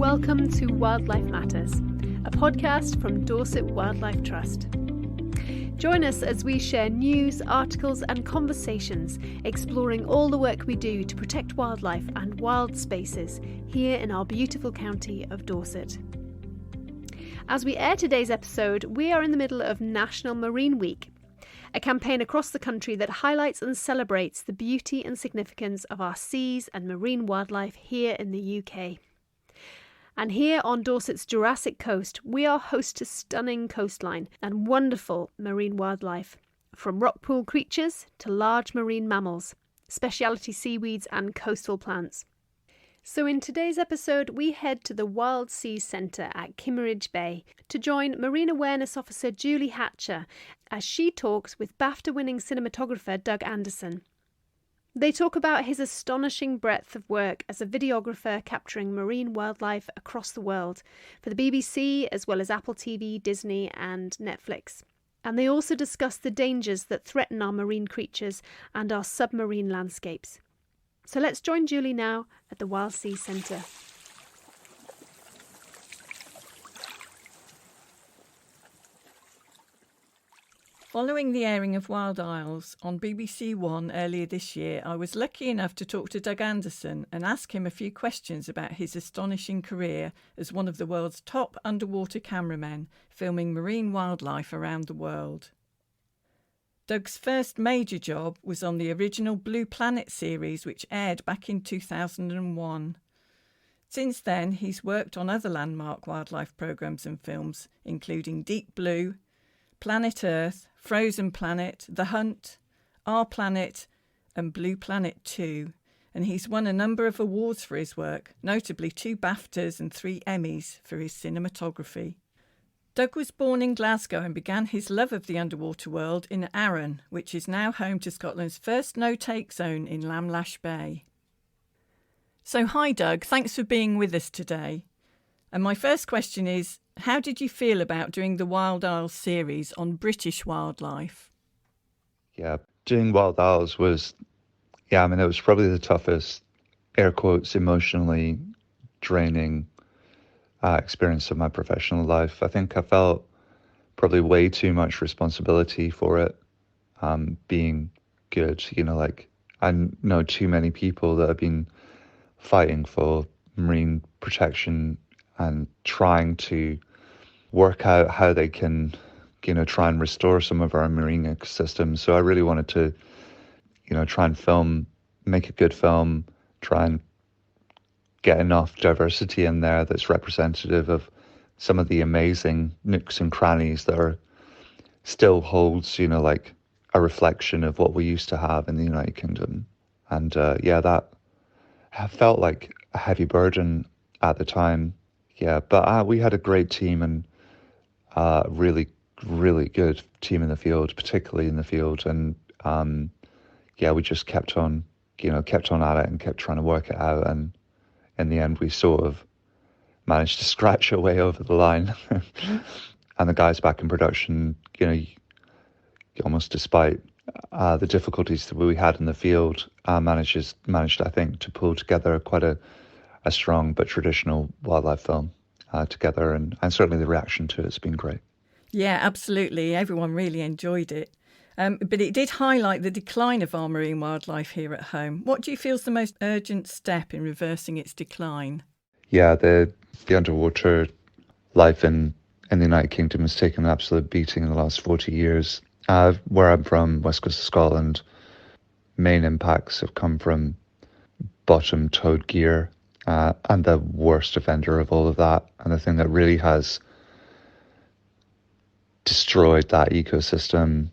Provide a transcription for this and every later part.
Welcome to Wildlife Matters, a podcast from Dorset Wildlife Trust. Join us as we share news, articles and conversations exploring all the work we do to protect wildlife and wild spaces here in our beautiful county of Dorset. As we air today's episode, we are in the middle of National Marine Week, a campaign across the country that highlights and celebrates the beauty and significance of our seas and marine wildlife here in the UK. And here on Dorset's Jurassic Coast, we are host to stunning coastline and wonderful marine wildlife, from rock pool creatures to large marine mammals, specialty seaweeds and coastal plants. So in today's episode, we head to the Wild Seas Centre at Kimmeridge Bay to join Marine Awareness Officer Julie Hatcher as she talks with BAFTA-winning cinematographer Doug Anderson. They talk about his astonishing breadth of work as a videographer capturing marine wildlife across the world for the BBC as well as Apple TV, Disney and Netflix. And they also discuss the dangers that threaten our marine creatures and our submarine landscapes. So let's join Julie now at the Wild Seas Centre. Following the airing of Wild Isles on BBC One earlier this year, I was lucky enough to talk to Doug Anderson and ask him a few questions about his astonishing career as one of the world's top underwater cameramen filming marine wildlife around the world. Doug's first major job was on the original Blue Planet series, which aired back in 2001. Since then, he's worked on other landmark wildlife programmes and films, including Deep Blue, Planet Earth, Frozen Planet, The Hunt, Our Planet and Blue Planet 2, and he's won a number of awards for his work, notably 2 BAFTAs and 3 Emmys for his cinematography. Doug was born in Glasgow and began his love of the underwater world in Arran, which is now home to Scotland's first no-take zone in Lamlash Bay. So hi Doug, thanks for being with us today. And my first question is, how did you feel about doing the Wild Isles series on British wildlife? Yeah, doing Wild Isles was, it was probably the toughest, air quotes, emotionally draining experience of my professional life. I think I felt probably way too much responsibility for it being good. I know too many people that have been fighting for marine protection and trying to work out how they can, try and restore some of our marine ecosystems. So I really wanted to, try and make a good film, try and get enough diversity in there that's representative of some of the amazing nooks and crannies that are still holds, a reflection of what we used to have in the United Kingdom. And that felt like a heavy burden at the time. Yeah, but we had a great team and really, really good team in the field, particularly in the field. And we just kept on at it and kept trying to work it out. And in the end, we sort of managed to scratch our way over the line. And the guys back in production, almost despite the difficulties that we had in the field, managed, I think, to pull together quite a strong but traditional wildlife film together, and certainly the reaction to it has been great. Yeah, absolutely. Everyone really enjoyed it. But it did highlight the decline of our marine wildlife here at home. What do you feel is the most urgent step in reversing its decline? Yeah, the underwater life in the United Kingdom has taken an absolute beating in the last 40 years. Where I'm from, West Coast of Scotland, main impacts have come from bottom-towed gear, and the worst offender of all of that, and the thing that really has destroyed that ecosystem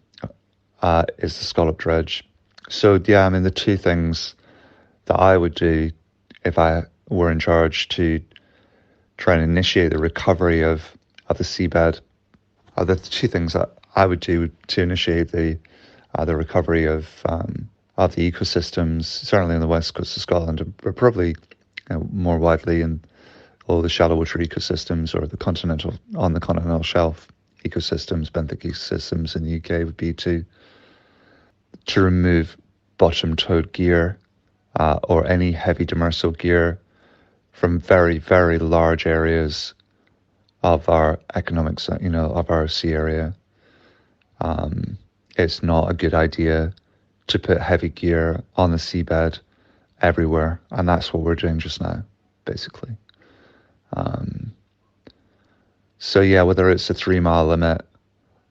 is the scallop dredge. So the 2 things that I would do if I were in charge to try and initiate the recovery of the seabed, the 2 things that I would do to initiate the recovery of the ecosystems, certainly on the west coast of Scotland, but probably more widely in all the shallow water ecosystems or on the continental shelf ecosystems, benthic ecosystems in the UK, would be to remove bottom-towed gear or any heavy demersal gear from very, very large areas of our economic, of our sea area. It's not a good idea to put heavy gear on the seabed everywhere, and that's what we're doing just now, basically. So yeah, whether it's a 3 mile limit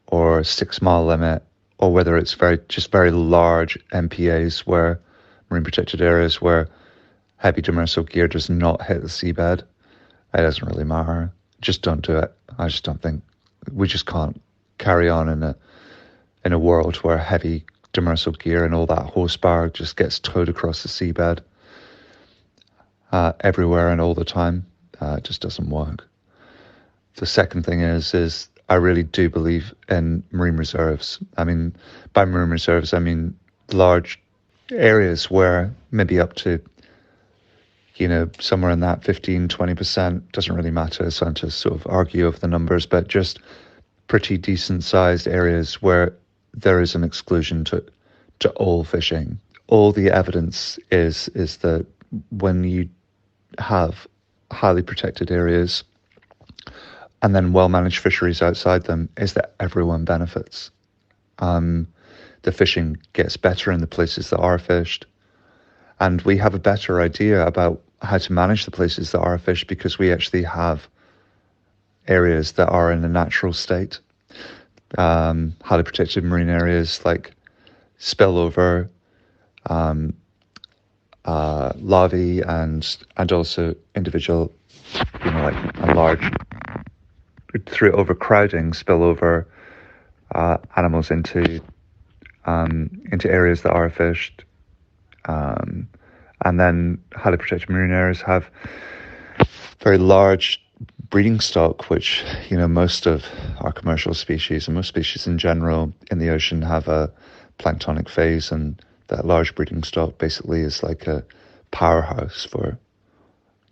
or a 6 mile limit, or whether it's very large MPAs, where marine protected areas where heavy demersal gear does not hit the seabed, it doesn't really matter. Just don't do it. I just don't think we just can't carry on in a world where heavy demersal gear and all that horsepower just gets towed across the seabed everywhere and all the time. It just doesn't work. The second thing is I really do believe in marine reserves. I mean, by marine reserves, I mean large areas where maybe up to, somewhere in that 15-20%, doesn't really matter. Scientists sort of argue over the numbers, but just pretty decent sized areas where there is an exclusion to all fishing. All the evidence is that when you have highly protected areas and then well-managed fisheries outside them, is that everyone benefits. The fishing gets better in the places that are fished, and we have a better idea about how to manage the places that are fished because we actually have areas that are in a natural state. Highly protected marine areas like spillover, larvae, and also individual, like a large, through overcrowding, spillover animals into areas that are fished. And then highly protected marine areas have very large breeding stock, which, most of our commercial species and most species in general in the ocean have a planktonic phase, and that large breeding stock basically is like a powerhouse for,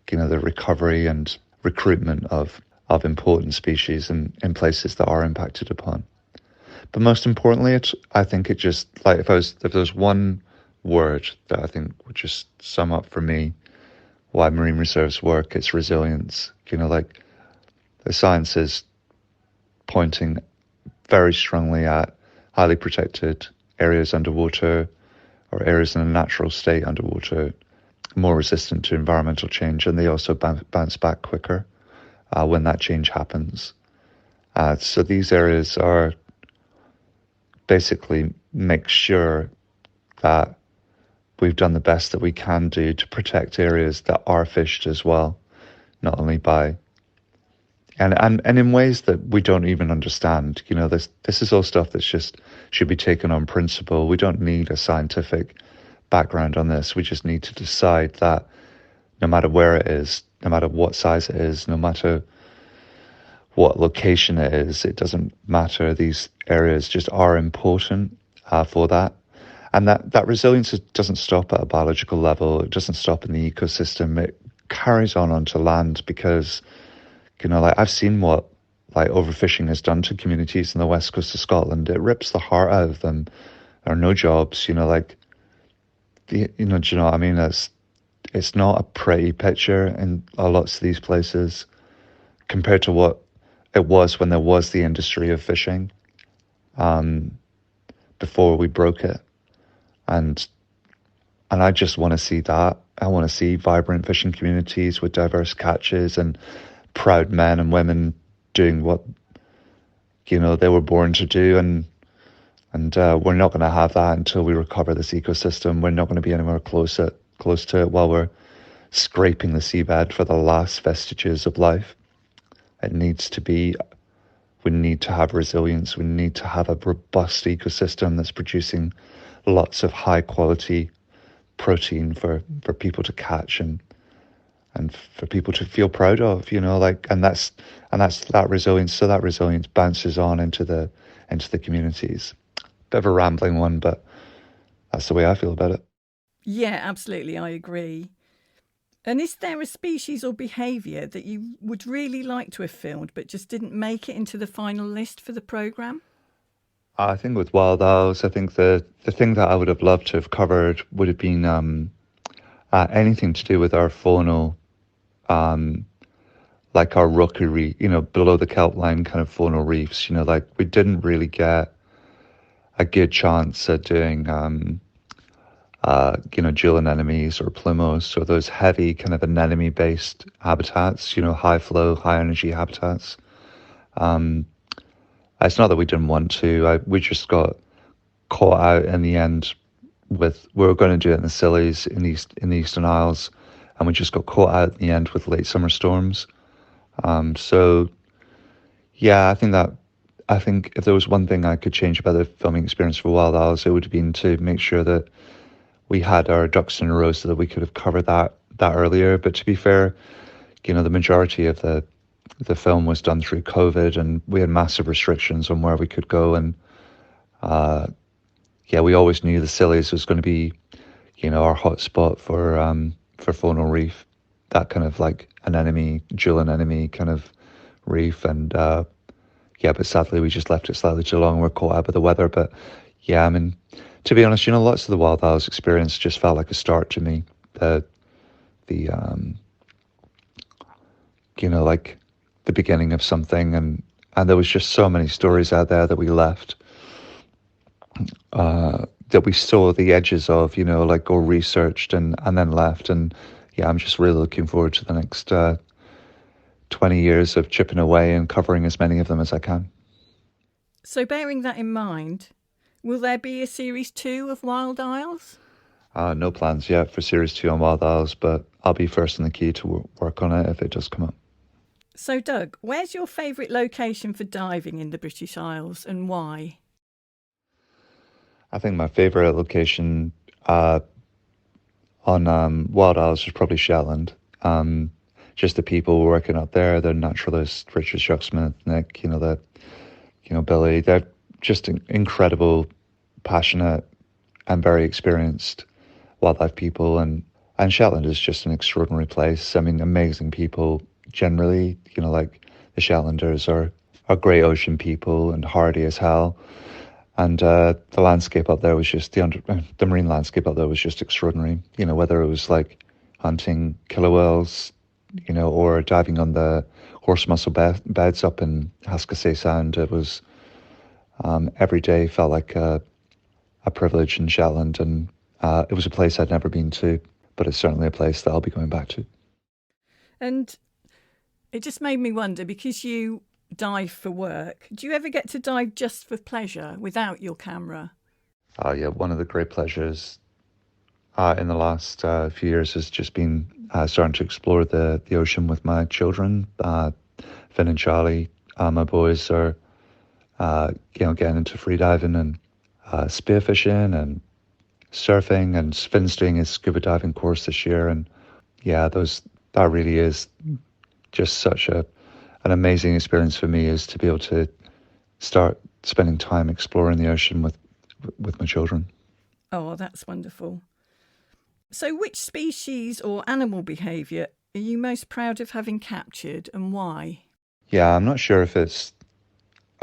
the recovery and recruitment of important species in places that are impacted upon. But most importantly, I think it just, like, if there's one word that I think would just sum up for me why marine reserves work, it's resilience. Like, the science is pointing very strongly at highly protected areas underwater, or areas in a natural state underwater, more resistant to environmental change, and they also bounce back quicker when that change happens. So these areas are basically make sure that we've done the best that we can do to protect areas that are fished as well, not only by and in ways that we don't even understand. This is all stuff that's just should be taken on principle. We don't need a scientific background on this. We just need to decide that no matter where it is, no matter what size it is, no matter what location it is, it doesn't matter. These areas just are important for that. And that resilience doesn't stop at a biological level. It doesn't stop in the ecosystem. It carries on onto land because, like, I've seen what like overfishing has done to communities in the west coast of Scotland. It rips the heart out of them. There are no jobs, do you know what I mean? It's not a pretty picture in lots of these places compared to what it was when there was the industry of fishing before we broke it. And I just want to see that. I want to see vibrant fishing communities with diverse catches and proud men and women doing what they were born to do, and we're not going to have that until we recover this ecosystem. We're not going to be anywhere close to it while we're scraping the seabed for the last vestiges of life. We need to have resilience. We need to have a robust ecosystem that's producing lots of high quality protein for people to catch and for people to feel proud of, and that's that resilience. So that resilience bounces on into the communities. Bit of a rambling one, but that's the way I feel about it. Yeah, absolutely, I agree. And is there a species or behaviour that you would really like to have filmed but just didn't make it into the final list for the programme? I think with wild owls, I think the thing that I would have loved to have covered would have been anything to do with our faunal like our rookery, below the kelp line kind of faunal reefs, like we didn't really get a good chance at doing, jewel anemones or plumos or those heavy kind of anemone-based habitats, high flow, high energy habitats. It's not that we didn't want to. We just got caught out in the end we were going to do it in the Scillies in the Eastern Isles, and we just got caught out in the end with late summer storms. So yeah, I think if there was one thing I could change about the filming experience for Wild Owls, it would have been to make sure that we had our ducks in a row so that we could have covered that earlier. But to be fair, the majority of the film was done through COVID, and we had massive restrictions on where we could go. And we always knew the Scillies was going to be, our hot spot for faunal reef, that kind of like jewel anemone kind of reef. And but sadly we just left it slightly too long. We're caught out by the weather. But yeah, I mean, to be honest, lots of the Wild Owls experience just felt like a start to me. Like the beginning of something, and there was just so many stories out there that we left, that we saw the edges of, like or researched and then left. And yeah, I'm just really looking forward to the next 20 years of chipping away and covering as many of them as I can. So bearing that in mind, will there be a series 2 of Wild Isles? No plans yet for series 2 on Wild Isles, but I'll be first in the queue to work on it if it does come up. So Doug, where's your favourite location for diving in the British Isles and why? I think my favourite location on Wild Isles was probably Shetland. Just the people working up there, the naturalists, Richard Shucksmith, Nick, Billy, they're just incredible, passionate and very experienced wildlife people. And Shetland is just an extraordinary place. I mean, amazing people generally, like the Shetlanders are great ocean people and hardy as hell. And the landscape up there was just, the marine landscape up there was just extraordinary. Whether it was like hunting killer whales, or diving on the horse mussel beds up in Haskasay Sound, it was every day felt like a privilege in Shetland. And it was a place I'd never been to, but it's certainly a place that I'll be going back to. And it just made me wonder, because you dive for work, do you ever get to dive just for pleasure without your camera? Yeah, one of the great pleasures in the last few years has just been starting to explore the ocean with my children. Finn and Charlie, my boys, are getting into free diving and spearfishing and surfing, and Finn's doing his scuba diving course this year. And yeah, that really is just such an amazing experience for me, is to be able to start spending time exploring the ocean with my children. Oh, that's wonderful. So which species or animal behaviour are you most proud of having captured, and why? Yeah, I'm not sure if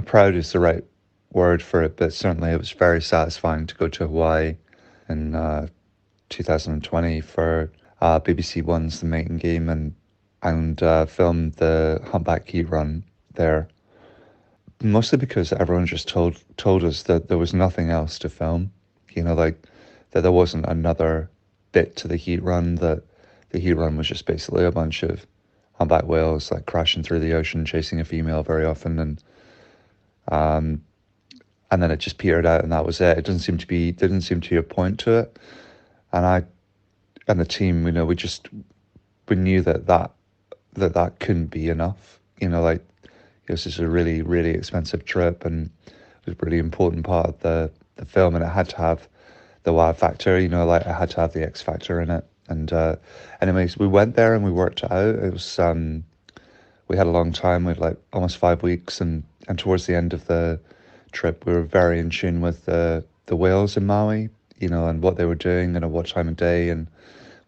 proud is the right word for it, but certainly it was very satisfying to go to Hawaii in 2020 for BBC One's The Mating Game and filmed the humpback heat run there. Mostly because everyone just told us that there was nothing else to film, like that there wasn't another bit to the heat run, that the heat run was just basically a bunch of humpback whales like crashing through the ocean, chasing a female very often, and then it just petered out and that was it. It didn't seem to be a point to it. And I and the team, we knew that couldn't be enough. Like this is a really, really expensive trip, and it was a really important part of the film, and it had to have the wow factor, like it had to have the X factor in it. And anyways, we went there and we worked it out. It was we had a long time. We had like almost 5 weeks, and towards the end of the trip, we were very in tune with the whales in Maui, and what they were doing and at what time of day and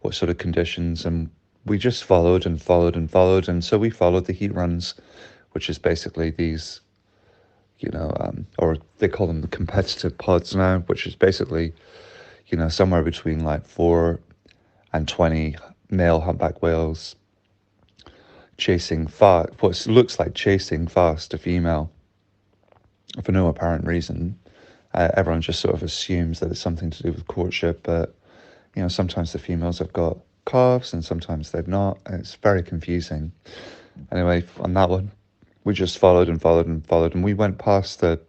what sort of conditions. And we just followed and followed and followed. And so we followed the heat runs, which is basically these, or they call them the competitive pods now, which is basically, somewhere between like 4 and 20 male humpback whales chasing fast, what looks like chasing fast a female for no apparent reason. Everyone just sort of assumes that it's something to do with courtship, but sometimes the females have got calves and sometimes they've not, and it's very confusing. Anyway, on that one, we just followed and followed and followed, and we went past the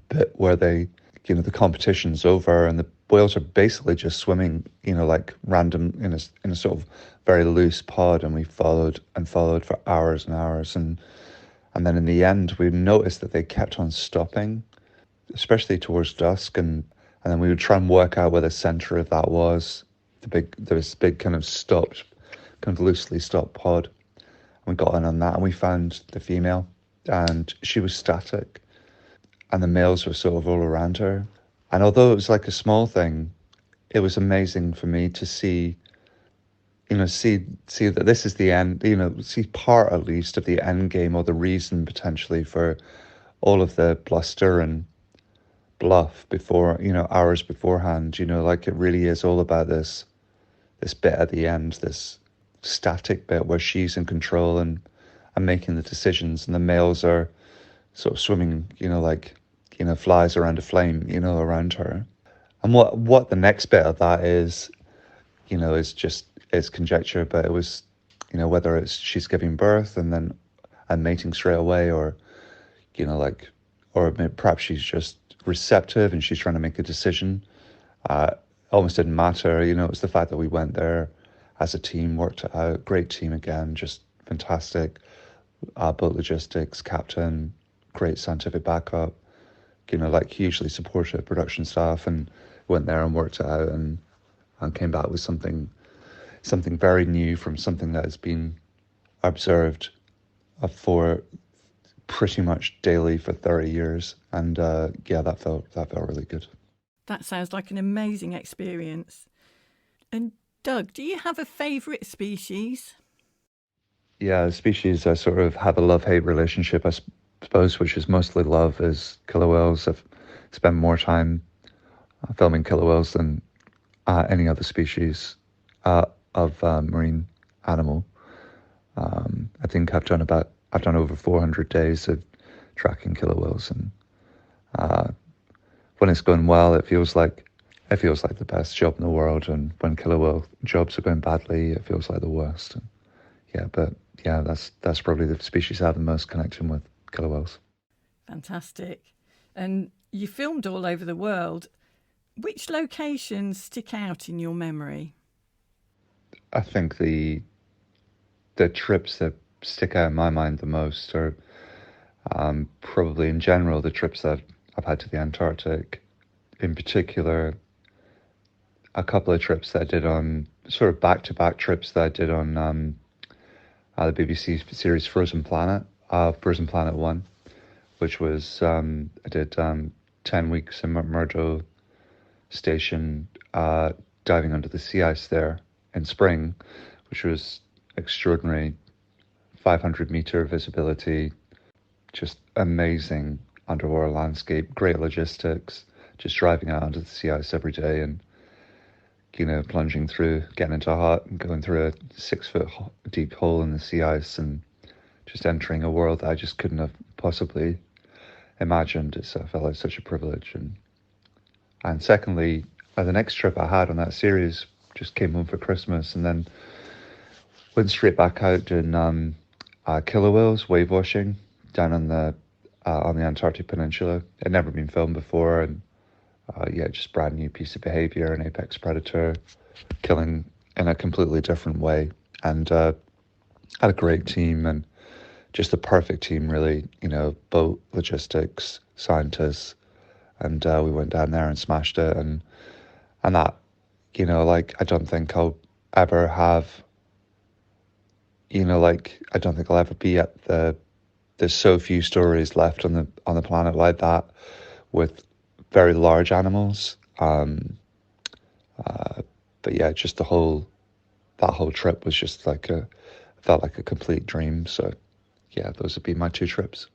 bit where the competition's over and the whales are basically just swimming, like random in a sort of very loose pod, and we followed and followed for hours and hours, and then in the end we noticed that they kept on stopping, especially towards dusk, and then we would try and work out where the center of that was. There was this big kind of loosely stopped pod. We got in on that and we found the female, and she was static and the males were sort of all around her. And although it was like a small thing, it was amazing for me to see that this is the end, see part at least of the end game, or the reason potentially for all of the bluster and bluff before, hours beforehand. Like it really is all about this bit at the end, this static bit where she's in control and making the decisions, and the males are sort of swimming, like flies around a flame, around her. And what the next bit of that is, is conjecture, but it was, whether it's she's giving birth and mating straight away, or or perhaps she's just receptive and she's trying to make a decision. Almost didn't matter, it was the fact that we went there as a team, worked it out. Great team again, just fantastic. Boat logistics, captain, great scientific backup, like hugely supportive production staff, and went there and worked it out and came back with something very new from something that has been observed for pretty much daily for 30 years. And that felt really good. That sounds like an amazing experience. And Doug, do you have a favourite species? Yeah, species I sort of have a love-hate relationship, I suppose, which is mostly love, is killer whales. I've spent more time filming killer whales than any other species of marine animal. I think I've done over 400 days of tracking killer whales, and when it's going well, it feels like the best job in the world, and when killer whale jobs are going badly, it feels like the worst. That's probably the species I have the most connection with, killer whales. Fantastic. And you filmed all over the world. Which locations stick out in your memory? I think the trips that stick out in my mind the most are probably in general the trips that I've had to the Antarctic. In particular, a couple of trips that I did on, sort of back-to-back trips that I did on the BBC series Frozen Planet 1, which was, I did 10 weeks in McMurdo Station, diving under the sea ice there in spring, which was extraordinary. 500-meter visibility, just amazing underwater landscape, great logistics, just driving out onto the sea ice every day and, plunging through, getting into a hut and going through a 6-foot deep hole in the sea ice and just entering a world that I just couldn't have possibly imagined. It felt like such a privilege. And secondly, the next trip I had on that series, just came home for Christmas and then went straight back out doing killer whales, wave washing down on the Antarctic Peninsula. It had never been filmed before, and just brand new piece of behavior, an apex predator, killing in a completely different way. And had a great team, and just the perfect team, really. Boat, logistics, scientists, and we went down there and smashed it. And that, I don't think I'll ever have. I don't think I'll ever be at there's so few stories left on the planet like that, with very large animals. Just that whole trip was just felt like a complete dream. So those would be my two trips.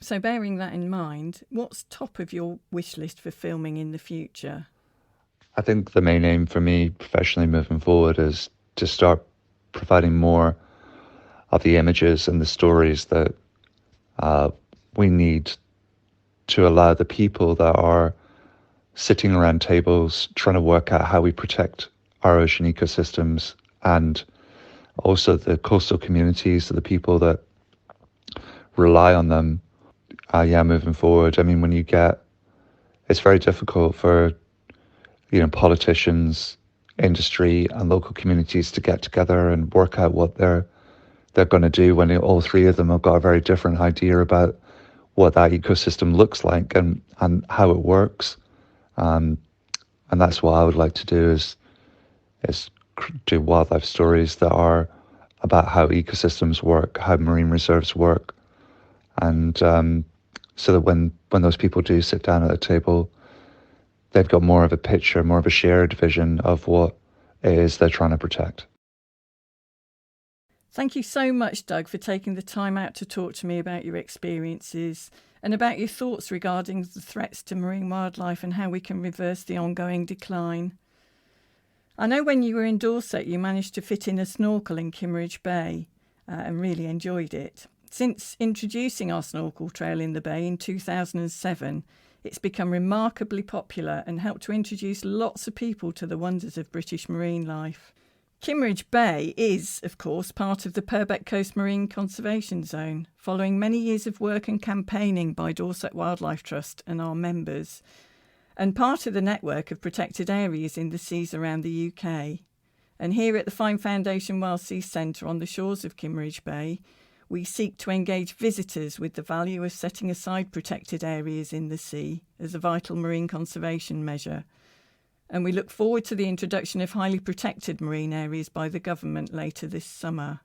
So bearing that in mind, what's top of your wish list for filming in the future? I think the main aim for me professionally moving forward is to start providing more the images and the stories that we need to allow the people that are sitting around tables trying to work out how we protect our ocean ecosystems, and also the coastal communities, the people that rely on them, moving forward. I mean, it's very difficult for, politicians, industry and local communities to get together and work out what they're going to do when all three of them have got a very different idea about what that ecosystem looks like and how it works. And that's what I would like to do is do wildlife stories that are about how ecosystems work, how marine reserves work. And so that when those people do sit down at a table, they've got more of a picture, more of a shared vision of what it is they're trying to protect. Thank you so much, Doug, for taking the time out to talk to me about your experiences and about your thoughts regarding the threats to marine wildlife and how we can reverse the ongoing decline. I know when you were in Dorset, you managed to fit in a snorkel in Kimmeridge Bay and really enjoyed it. Since introducing our snorkel trail in the bay in 2007, it's become remarkably popular and helped to introduce lots of people to the wonders of British marine life. Kimmeridge Bay is, of course, part of the Purbeck Coast Marine Conservation Zone, following many years of work and campaigning by Dorset Wildlife Trust and our members, and part of the network of protected areas in the seas around the UK. And here at the Fine Foundation Wild Sea Centre on the shores of Kimmeridge Bay, we seek to engage visitors with the value of setting aside protected areas in the sea as a vital marine conservation measure. And we look forward to the introduction of highly protected marine areas by the government later this summer.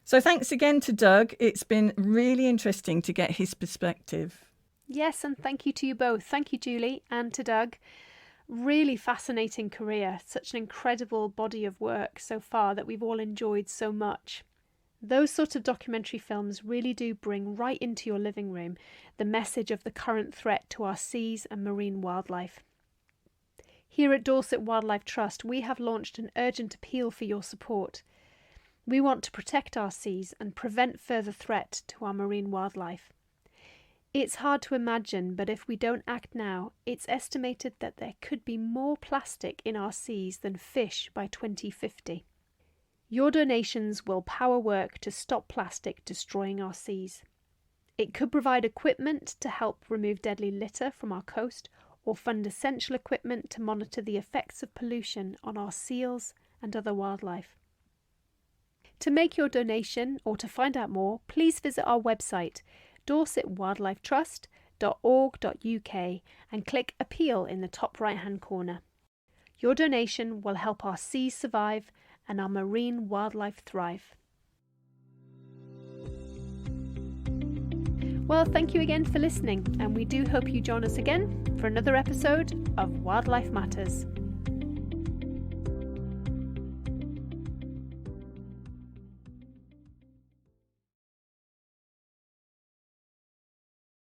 So thanks again to Doug. It's been really interesting to get his perspective. Yes, and thank you to you both. Thank you, Julie, and to Doug. Really fascinating career, such an incredible body of work so far that we've all enjoyed so much. Those sort of documentary films really do bring right into your living room the message of the current threat to our seas and marine wildlife. Here at Dorset Wildlife Trust, we have launched an urgent appeal for your support. We want to protect our seas and prevent further threat to our marine wildlife. It's hard to imagine, but if we don't act now, it's estimated that there could be more plastic in our seas than fish by 2050. Your donations will power work to stop plastic destroying our seas. It could provide equipment to help remove deadly litter from our coast, or fund essential equipment to monitor the effects of pollution on our seals and other wildlife. To make your donation or to find out more, please visit our website dorsetwildlifetrust.org.uk and click Appeal in the top right-hand corner. Your donation will help our seas survive and our marine wildlife thrive. Well, thank you again for listening, and we do hope you join us again for another episode of Wildlife Matters.